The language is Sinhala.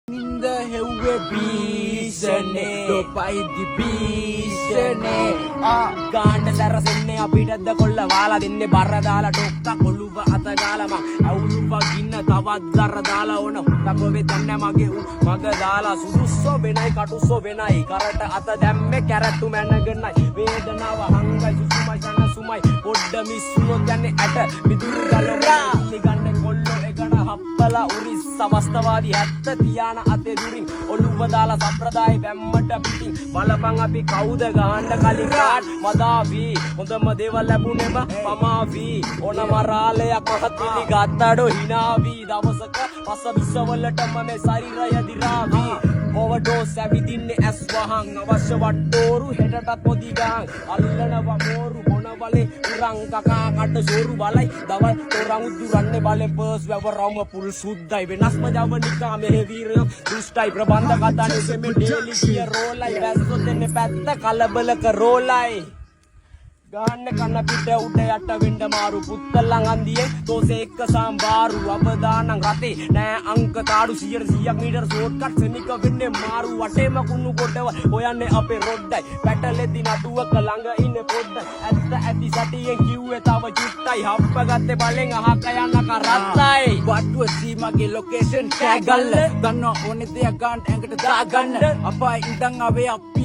In the heavy beastne dopai di beastne ගාන්න සැරසෙන්නේ අපිටද කොල්ල වාලා දෙන්නේ බර දාලා ඩොක්ක කොළුව අත ගාලා මං අවුලුව ගින්න තවත් දර දාලා ඕන හුටක වෙතන්නේ මගේ මග දාලා සුදුස්සෝ වෙනයි කටුස්සෝ වෙනයි කරට අත දැම්මේ කැරට්ටු මැනගෙනයි වේදනාව හංගයි සුසුමයි යන සුමයි පොඩ්ඩ මිස්සුනොත් යන්නේ ඇට මිදුරු ගලෝලා නිගන්නේ කොල්ලෝ එකන හප්පලා උරිස් සමස්තවාදී ඇත්ත තියාන අතේ දුරින් ඔළුව දාලා සම්ප්‍රදාය බැම්මට පිටින් බලපං අපි කවුද ගහන්න කලින් කාඩ් මදාවි හොඳම දේවල් ලැබුණේම පමාවි ඕන මරාලයක් මහත්විලි ගත්තඩෝ හිනාවි දවසක පස විශ්වවලටම මේ ශරීරය දිරාවි ඕවර්ඩෝස් ඇවිදින්නේ ඇස් වහන් අවශ්‍ය වට්ටෝරු හෙටටත් පොදි ගහන් අල්ලනවා මෝරු බොන බලේ උරන් කකා කඩ සෝරු බලයි දවල් තොරන් උදුරන්නේ බලේ පර්ස් වැවරම පුල් සුද්දයි වෙනස්ම ජවනිකා මෙහෙ වීරයෝ දුෂ්ටයි ප්‍රබන්ධ කතා නෙමෙ ඩේලි කිය රෝලයි වැස්සොත් එන්නේ පැත්ත කලබලක රෝලයි ගාන්න කන්න පිට උඩ යට වෙන්න මාරු පුත්තලන් අන්දියේ තෝසේ එක්ක සම්බාරු අවදානං රතේ නෑ අංක තාඩු 100ක් මීටර ෂෝට් කට් සෙනික වෙන්නේ මාරු වටේම කුණු කොටව හොයන්නේ අපේ රොඩ්ඩයි පැටලෙදි නටුවක ළඟ ඉන්නේ පොඩ්ඩයි ඇත්ත ඇති සටියෙන් කිව්වේ තව චුට්ටයි හප්ප ගත්තේ බලෙන් අහක යන කරත්තයි වට්ටුව සී මගේ ලොකේෂන් ටැග් ගල්ල ගන්න ඕනේ දෙයක් ගන්න ඇඟට දාගන්න අපා ඉඳන් ආවේ අපි